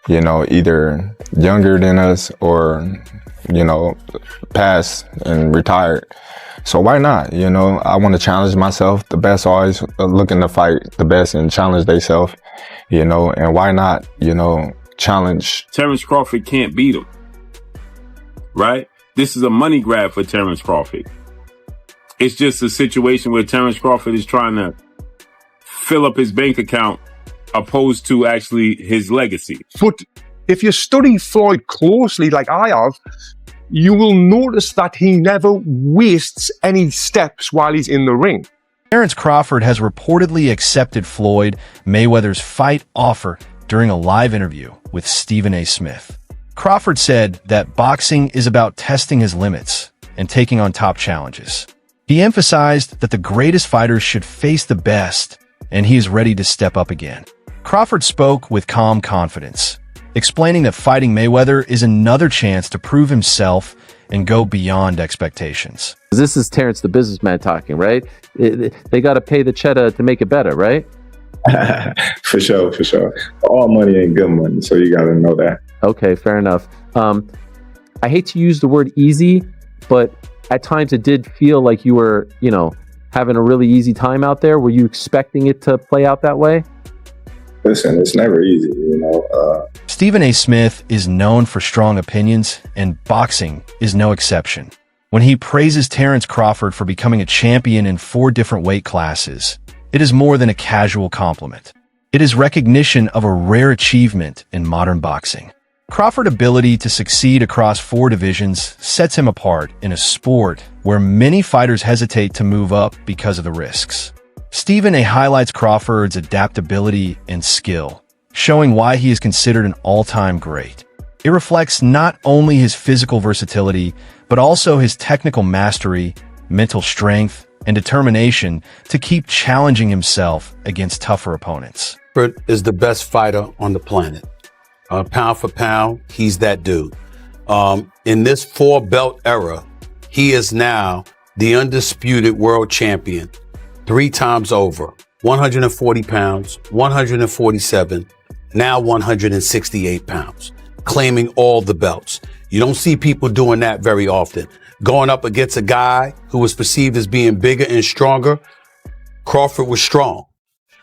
you know, either younger than us or, you know, passed and retired. So why not? You know, I want to challenge myself. The best always looking to fight the best and challenge themselves, you know, and why not, you know, challenge. Terence Crawford can't beat him, right? This is a money grab for Terence Crawford. It's just a situation where Terence Crawford is trying to fill up his bank account opposed to actually his legacy. But if you study Floyd closely, like I have, you will notice that he never wastes any steps while he's in the ring. Terence Crawford has reportedly accepted Floyd Mayweather's fight offer during a live interview with Stephen A. Smith. Crawford said that boxing is about testing his limits and taking on top challenges. He emphasized that the greatest fighters should face the best, and he is ready to step up again. Crawford spoke with calm confidence, explaining that fighting Mayweather is another chance to prove himself and go beyond expectations. This is Terence the businessman talking, right? They got to pay the cheddar to make it better, right? For sure, for sure. All money ain't good money, so you got to know that. Okay, fair enough. I hate to use the word easy, but at times it did feel like you were, you know, having a really easy time out there. Were you expecting it to play out that way? Listen, it's never easy, you know. Stephen A. Smith is known for strong opinions, and boxing is no exception. When he praises Terence Crawford for becoming a champion in 4 different weight classes, it is more than a casual compliment. It is recognition of a rare achievement in modern boxing. Crawford's ability to succeed across 4 divisions sets him apart in a sport where many fighters hesitate to move up because of the risks. Stephen A. highlights Crawford's adaptability and skill, showing why he is considered an all-time great. It reflects not only his physical versatility, but also his technical mastery, mental strength, and determination to keep challenging himself against tougher opponents. Crawford is the best fighter on the planet. Pound for pound, he's that dude. In this 4-belt era, he is now the undisputed world champion 3 times over. 140 pounds, 147, now 168 pounds, claiming all the belts. You don't see people doing that very often. Going up against a guy who was perceived as being bigger and stronger, Crawford was strong.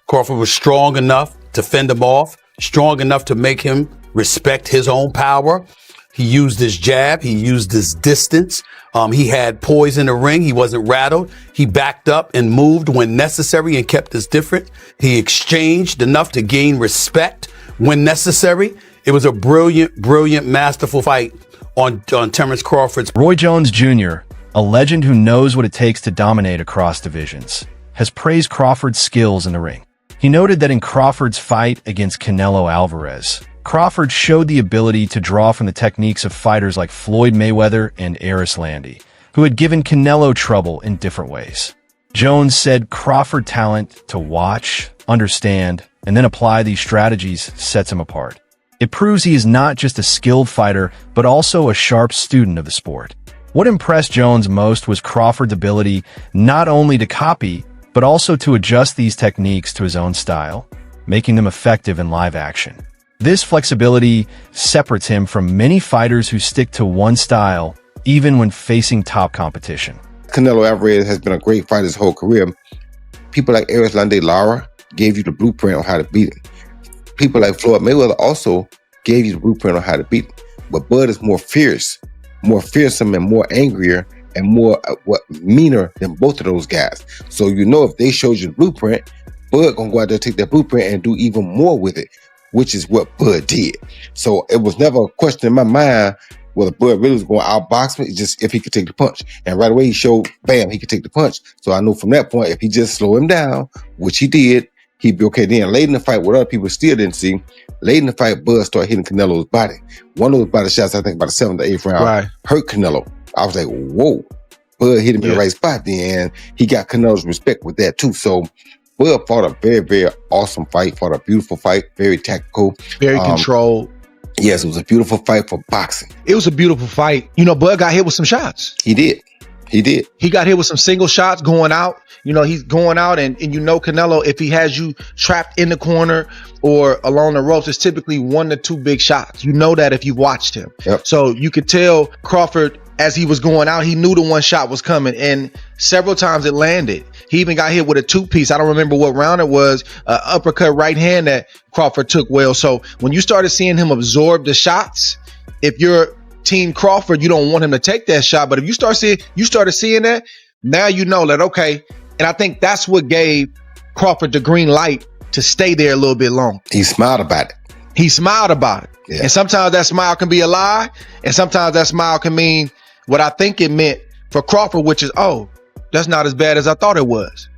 Crawford was strong enough to fend him off, strong enough to make him respect his own power. He used his jab. He used his distance. He had poise in the ring. He wasn't rattled. He backed up and moved when necessary and kept us different. He exchanged enough to gain respect when necessary. It was a brilliant, brilliant, masterful fight on Terence Crawford's. Roy Jones Jr., a legend who knows what it takes to dominate across divisions, has praised Crawford's skills in the ring. He noted that in Crawford's fight against Canelo Alvarez, Crawford showed the ability to draw from the techniques of fighters like Floyd Mayweather and Landy, who had given Canelo trouble in different ways. Jones said Crawford's talent to watch, understand, and then apply these strategies sets him apart. It proves he is not just a skilled fighter, but also a sharp student of the sport. What impressed Jones most was Crawford's ability not only to copy, but also to adjust these techniques to his own style, making them effective in live action. This flexibility separates him from many fighters who stick to one style, even when facing top competition. Canelo Alvarez has been a great fighter his whole career. People like Landy gave you the blueprint on how to beat him. People like Floyd Mayweather also gave you the blueprint on how to beat him. But Bud is more fierce, more fearsome, and more angrier, and more meaner than both of those guys. So you know if they showed you the blueprint, Bud gonna go out there, take that blueprint, and do even more with it, which is what Bud did. So it was never a question in my mind whether Bud really was going to outbox me. It's just if he could take the punch. And right away he showed, bam, he could take the punch. So I knew from that point, if he just slow him down, which he did, he'd be okay. Then late in the fight, what other people still didn't see, late in the fight, Bud started hitting Canelo's body. One of those body shots, I think about the 7th or 8th round, hurt Canelo. I was like, whoa. Bud hit him in the right spot then, and he got Canelo's respect with that too. So Bud fought a very, very awesome fight, fought a beautiful fight, very tactical. Very controlled. Yes, it was a beautiful fight for boxing. It was a beautiful fight. You know, Bud got hit with some shots. He did. He did. He got hit with some single shots going out. You know, he's going out and you know Canelo, if he has you trapped in the corner or along the ropes, it's typically 1 to 2 big shots. You know that if you watched him. Yep. So you could tell Crawford, as he was going out, he knew the one shot was coming, and several times it landed. He even got hit with a 2-piece. I don't remember what round it was, uppercut right hand that Crawford took well. So when you started seeing him absorb the shots, if you're Team Crawford, you don't want him to take that shot. But if you started seeing that, now you know that, okay. And I think that's what gave Crawford the green light to stay there a little bit long. He smiled about it. He smiled about it. Yeah. And sometimes that smile can be a lie. And sometimes that smile can mean what I think it meant for Crawford, which is, oh, that's not as bad as I thought it was.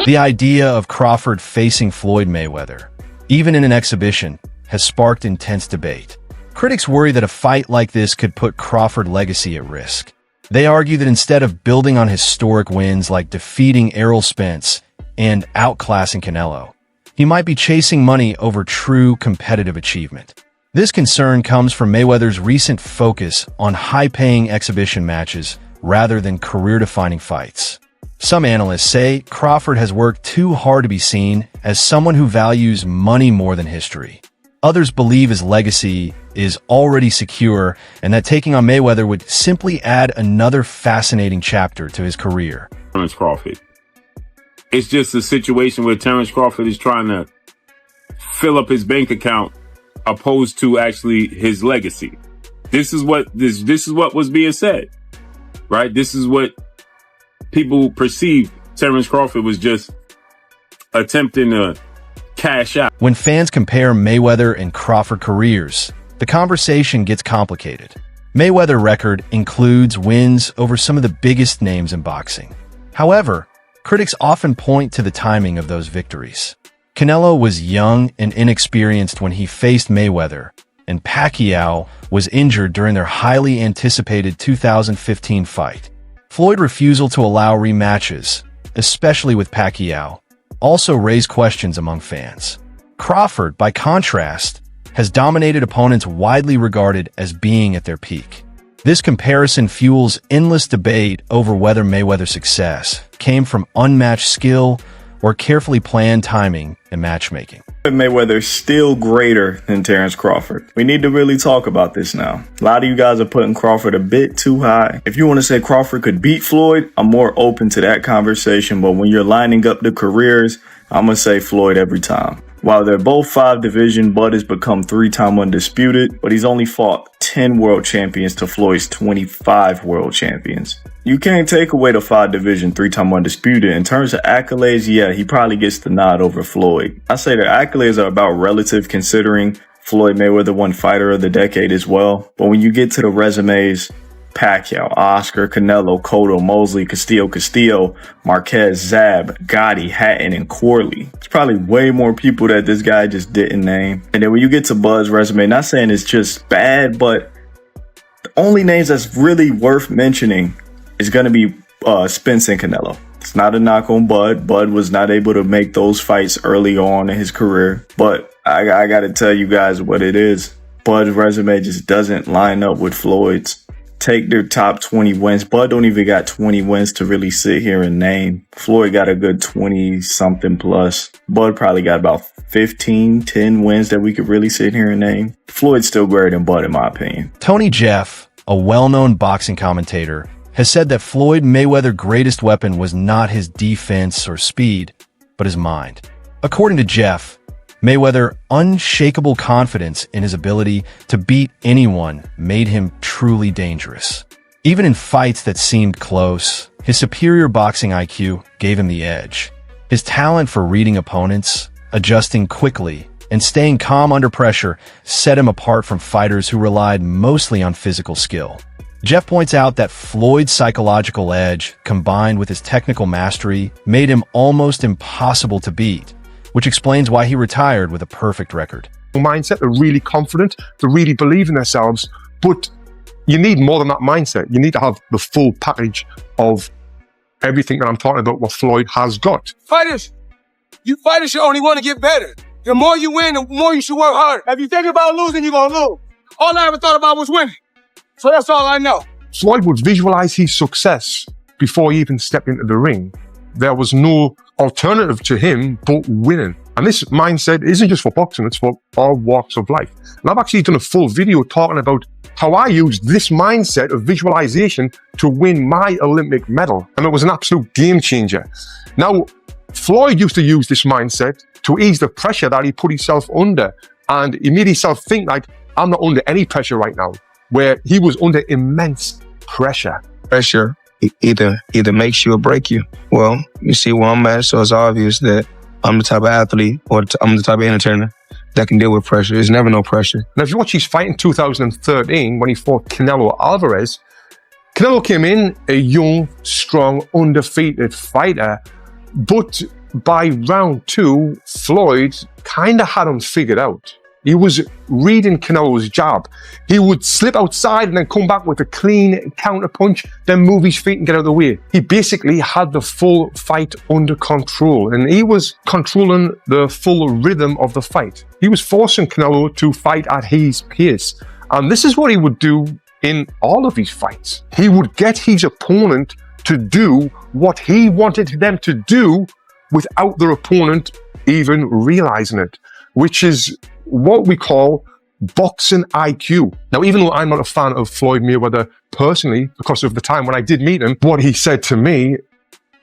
The idea of Crawford facing Floyd Mayweather, even in an exhibition, has sparked intense debate. Critics worry that a fight like this could put Crawford's legacy at risk. They argue that instead of building on historic wins like defeating Errol Spence and outclassing Canelo, he might be chasing money over true competitive achievement. This concern comes from Mayweather's recent focus on high-paying exhibition matches rather than career-defining fights. Some analysts say Crawford has worked too hard to be seen as someone who values money more than history. Others believe his legacy is already secure and that taking on Mayweather would simply add another fascinating chapter to his career. Terence Crawford. It's just a situation where Terence Crawford is trying to fill up his bank account opposed to actually his legacy. This is what was being said, right? This is what people perceive. Terence Crawford was just attempting to cash out. When fans compare Mayweather and Crawford careers, the conversation gets complicated. Mayweather's record includes wins over some of the biggest names in boxing. However, critics often point to the timing of those victories. Canelo was young and inexperienced when he faced Mayweather, and Pacquiao was injured during their highly anticipated 2015 fight. Floyd's refusal to allow rematches, especially with Pacquiao, also raised questions among fans. Crawford, by contrast, has dominated opponents widely regarded as being at their peak. This comparison fuels endless debate over whether Mayweather's success came from unmatched skill or carefully planned timing and matchmaking. Mayweather is still greater than Terence Crawford. We need to really talk about this now. A lot of you guys are putting Crawford a bit too high. If you want to say Crawford could beat Floyd, I'm more open to that conversation. But when you're lining up the careers, I'm going to say Floyd every time. While they're both 5 division, Bud has become 3-time undisputed, but he's only fought 10 world champions to Floyd's 25 world champions. You can't take away the 5 division, 3-time undisputed. In terms of accolades, yeah, he probably gets the nod over Floyd. I say their accolades are about relative, considering Floyd Mayweather won Fighter of the Decade as well. But when you get to the resumes, Pacquiao, Oscar, Canelo, Cotto, Mosley, Castillo, Marquez, Zab, Gotti, Hatton, and Corley. It's probably way more people that this guy just didn't name. And then when you get to Bud's resume, not saying it's just bad, but the only names that's really worth mentioning is going to be Spence and Canelo. It's not a knock on Bud. Bud was not able to make those fights early on in his career. But I got to tell you guys what it is. Bud's resume just doesn't line up with Floyd's. Take their top 20 wins. Bud don't even got 20 wins to really sit here and name. Floyd got a good 20 something plus. Bud probably got about 10 wins that we could really sit here and name. Floyd's still greater than Bud in my opinion. Tony Jeff, a well-known boxing commentator, has said that Floyd Mayweather's greatest weapon was not his defense or speed, but his mind. According to Jeff, Mayweather's unshakable confidence in his ability to beat anyone made him truly dangerous. Even in fights that seemed close, his superior boxing IQ gave him the edge. His talent for reading opponents, adjusting quickly, and staying calm under pressure set him apart from fighters who relied mostly on physical skill. Jeff points out that Floyd's psychological edge, combined with his technical mastery, made him almost impossible to beat, which explains why he retired with a perfect record. Mindset, they're really confident, they really believe in themselves, but you need more than that mindset. You need to have the full package of everything that I'm talking about, what Floyd has got. Fighters should only want to get better. The more you win, the more you should work harder. If you think about losing, you're going to lose. All I ever thought about was winning. So that's all I know. Floyd would visualize his success before he even stepped into the ring. There was no alternative to him but winning. And this mindset isn't just for boxing, it's for all walks of life. And I've actually done a full video talking about how I used this mindset of visualization to win my Olympic medal. And it was an absolute game changer. Now, Floyd used to use this mindset to ease the pressure that he put himself under. And he made himself think like, I'm not under any pressure right now, where he was under immense pressure. Pressure either makes you or break you. Well, you see where I'm at, so it's obvious that I'm the type of athlete or I'm the type of entertainer that can deal with pressure. There's never no pressure. Now, if you watch his fight in 2013 when he fought Canelo Alvarez, Canelo came in a young, strong, undefeated fighter, but by round 2, Floyd kind of had him figured out. He was reading Canelo's jab. He would slip outside and then come back with a clean counter punch, then move his feet and get out of the way. He basically had the full fight under control, and he was controlling the full rhythm of the fight. He was forcing Canelo to fight at his pace. And this is what he would do in all of his fights. He would get his opponent to do what he wanted them to do without their opponent even realizing it, which is what we call boxing IQ. Now, even though I'm not a fan of Floyd Mayweather personally, because of the time when I did meet him, what he said to me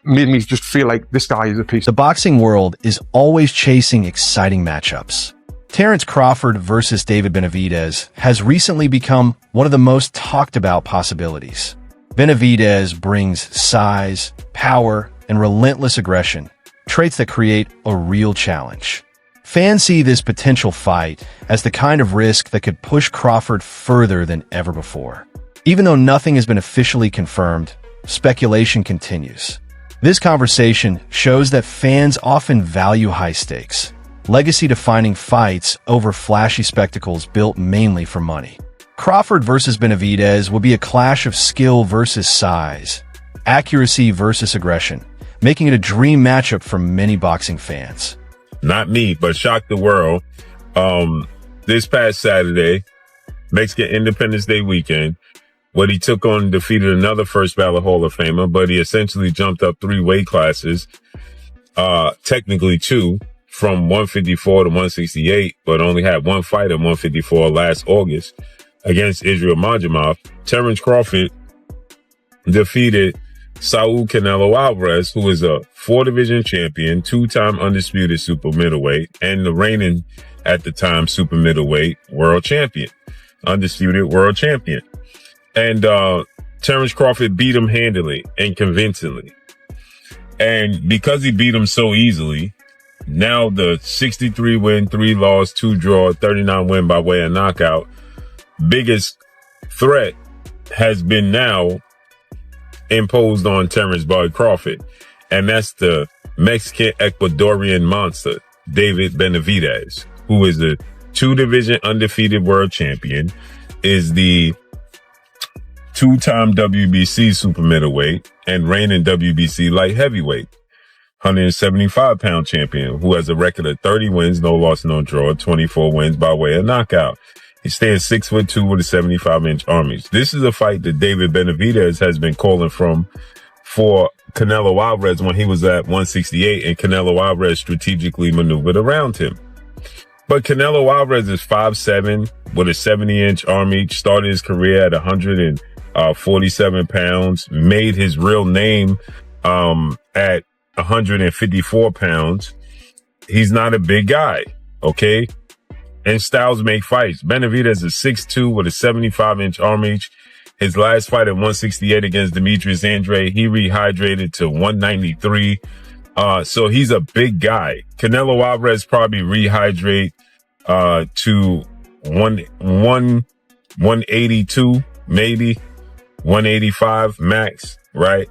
made me just feel like this guy is a piece. The boxing world is always chasing exciting matchups. Terence Crawford versus David Benavidez has recently become one of the most talked about possibilities. Benavidez brings size, power, and relentless aggression, traits that create a real challenge. Fans see this potential fight as the kind of risk that could push Crawford further than ever before. Even though nothing has been officially confirmed, speculation continues. This conversation shows that fans often value high stakes, legacy-defining fights over flashy spectacles built mainly for money. Crawford versus Benavidez will be a clash of skill versus size, accuracy versus aggression, making it a dream matchup for many boxing fans. Not me, but shocked the world. This past Saturday, Mexican Independence Day weekend, what he took on defeated another first ballot Hall of Famer, but he essentially jumped up 3 weight classes, technically 2, from 154 to 168, but only had 1 fight at 154 last August against Israel Majimov. Terence Crawford defeated Saul Canelo Alvarez, who is a 4-division champion, 2-time undisputed super middleweight, and the reigning, at the time, super middleweight world champion, undisputed world champion. And Terence Crawford beat him handily and convincingly. And because he beat him so easily, now the 63 win, 3 loss, 2 draw, 39 win by way of knockout, biggest threat has been now imposed on Terence Bud Crawford, and that's the Mexican Ecuadorian monster, David Benavidez, who is the 2-division undefeated world champion, is the 2-time WBC super middleweight and reigning WBC light heavyweight, 175-pound champion, who has a record of 30 wins, no loss, no draw, 24 wins by way of knockout. He stands 6'2" with a 75-inch arm reach. This is a fight that David Benavidez has been calling from for Canelo Alvarez when he was at 168, and Canelo Alvarez strategically maneuvered around him. But Canelo Alvarez is 5'7" with a 70-inch arm reach, started his career at 147 pounds, made his real name at 154 pounds. He's not a big guy, okay? And styles make fights. Benavidez is 6'2" with a 75-inch arm reach. His last fight at 168 against Demetrius Andrade, he rehydrated to 193. So he's a big guy. Canelo Alvarez probably rehydrate to 182, maybe 185 max, right?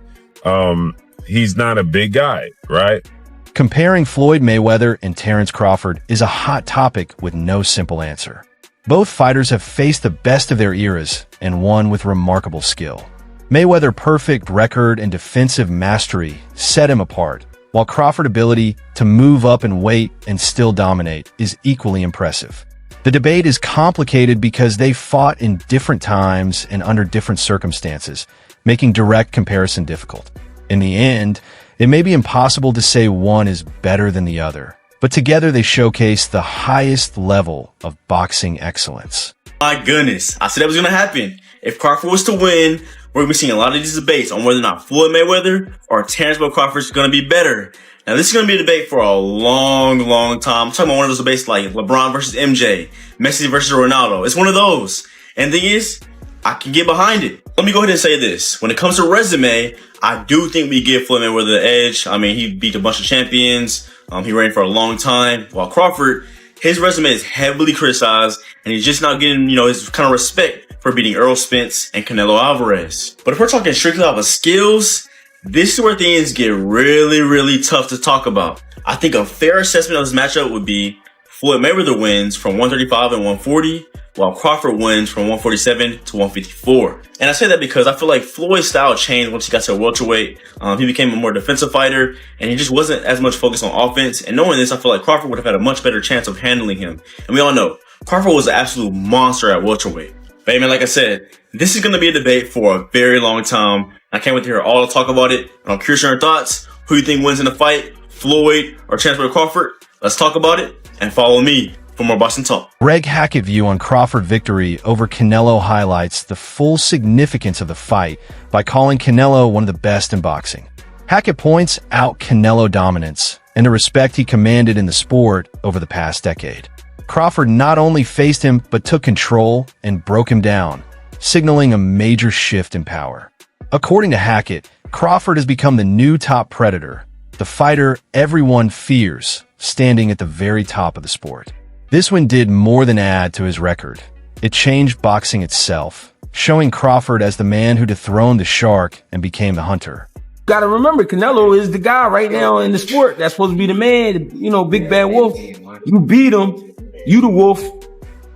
He's not a big guy, right? Comparing Floyd Mayweather and Terence Crawford is a hot topic with no simple answer. Both fighters have faced the best of their eras and won with remarkable skill. Mayweather's perfect record and defensive mastery set him apart, while Crawford's ability to move up in weight and still dominate is equally impressive. The debate is complicated because they fought in different times and under different circumstances, making direct comparison difficult. In the end, it may be impossible to say one is better than the other, but together they showcase the highest level of boxing excellence. My goodness, I said that was going to happen. If Crawford was to win, we're going to be seeing a lot of these debates on whether or not Floyd Mayweather or Terence Crawford is going to be better. Now, this is going to be a debate for a long, long time. I'm talking about one of those debates like LeBron versus MJ, Messi versus Ronaldo. It's one of those. And the thing is, I can get behind it. Let me go ahead and say this. When it comes to resume, I do think we give Floyd Mayweather the edge. I mean, he beat a bunch of champions. He reigned for a long time. While Crawford, his resume is heavily criticized, and he's just not getting, his kind of respect for beating Errol Spence and Canelo Alvarez. But if we're talking strictly about skills, this is where things get really, really tough to talk about. I think a fair assessment of this matchup would be Floyd Mayweather wins from 135 and 140, while Crawford wins from 147 to 154. And I say that because I feel like Floyd's style changed once he got to welterweight. He became a more defensive fighter, and he just wasn't as much focused on offense. And knowing this, I feel like Crawford would have had a much better chance of handling him. And we all know, Crawford was an absolute monster at welterweight. But hey, man, like I said, this is going to be a debate for a very long time. I can't wait to hear all the talk about it. And I'm curious on your thoughts. Who do you think wins in the fight? Floyd or Terence Crawford? Let's talk about it and follow me for more boxing talk. Greg Hackett view on Crawford victory over Canelo highlights the full significance of the fight by calling Canelo one of the best in boxing. Hackett points out Canelo dominance and the respect he commanded in the sport over the past decade. Crawford not only faced him but took control and broke him down, signaling a major shift in power. According to Hackett, Crawford has become the new top predator, the fighter everyone fears, standing at the very top of the sport. This win did more than add to his record. It changed boxing itself, showing Crawford as the man who dethroned the shark and became the hunter. Gotta remember, Canelo is the guy right now in the sport that's supposed to be the man, big bad wolf. You beat him, you the wolf.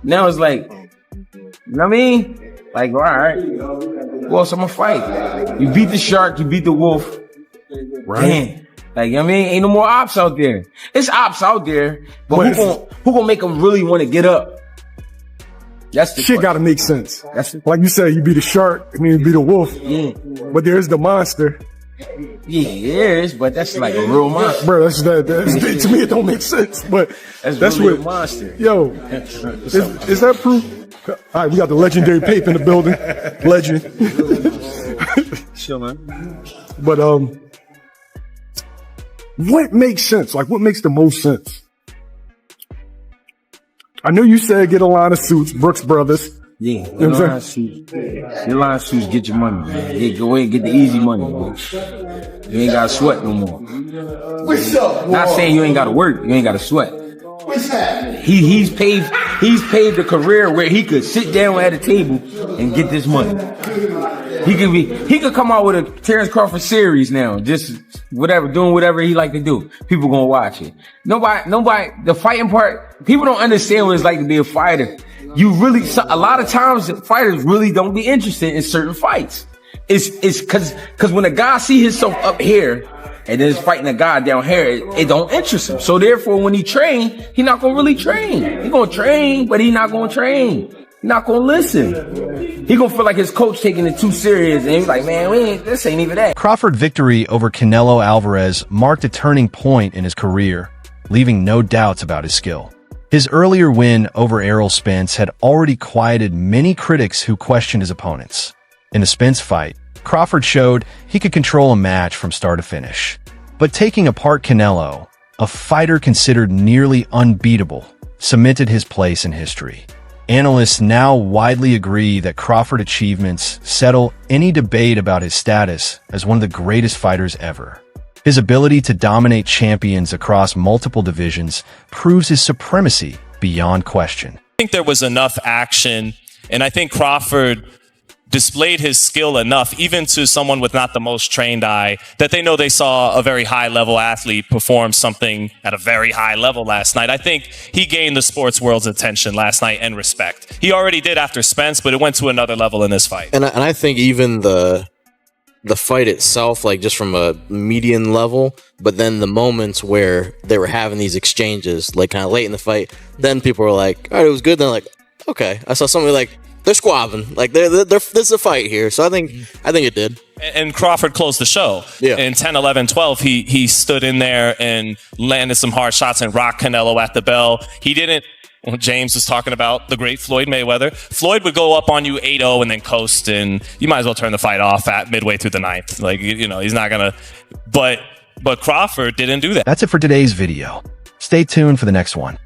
Now it's like, you know what I mean? Like, all right, who else I'm gonna fight? You beat the shark, you beat the wolf. Right. Damn. Like, you know what I mean? Ain't no more ops out there. It's ops out there, but who gonna make them really want to get up? That's the shit gotta make sense. Like you said, you beat a shark, and then you beat a wolf. Yeah. But there's the monster. Yeah, it is, but that's like a real monster. Bro, that's to me it don't make sense. But that's really what a monster. Yo, is that proof? All right, we got the legendary Pape in the building. Legend. Chill, man. But what makes sense? Like, what makes the most sense? I know you said get a line of suits, Brooks Brothers. Yeah, get a line of suits. Get a line of suits, get your money, man. Yeah, go ahead and get the easy money, man. You ain't gotta sweat no more. What's up, Not saying you ain't gotta work, you ain't gotta sweat. What's happening? He's paved a career where he could sit down at a table and get this money. He could come out with a Terence Crawford series now, just whatever, doing whatever he like to do. People gonna watch it. Nobody, the fighting part, people don't understand what it's like to be a fighter. A lot of times fighters really don't be interested in certain fights. It's cause when a guy see himself up here and then is fighting a guy down here, it don't interest him. So therefore, when he train, he not gonna really train. He gonna train, but he not gonna train. He not gonna listen. He gonna feel like his coach taking it too serious, and he's like, man, this ain't even that. Crawford victory over Canelo Alvarez marked a turning point in his career, leaving no doubts about his skill. His earlier win over Errol Spence had already quieted many critics who questioned his opponents. In the Spence fight, Crawford showed he could control a match from start to finish. But taking apart Canelo, a fighter considered nearly unbeatable, cemented his place in history. Analysts now widely agree that Crawford achievements settle any debate about his status as one of the greatest fighters ever. His ability to dominate champions across multiple divisions proves his supremacy beyond question. I think there was enough action, and I think Crawford displayed his skill enough, even to someone with not the most trained eye, that they know they saw a very high-level athlete perform something at a very high level last night. I think he gained the sports world's attention last night and respect. He already did after Spence, but it went to another level in this fight. And I think even the the fight itself, like just from a median level, but then the moments where they were having these exchanges, like kind of late in the fight, then people were like, all right, it was good. Then like, okay, I saw somebody like, they're squabbing, like there's a fight here. So I think it did. And Crawford closed the show. Yeah. In 10, 11, 12, he stood in there and landed some hard shots and rocked Canelo at the bell. He didn't. Well, James was talking about the great Floyd Mayweather. Floyd would go up on you 8-0 and then coast, and you might as well turn the fight off at midway through the ninth. Like, you know, he's not gonna. But Crawford didn't do that. That's it for today's video. Stay tuned for the next one.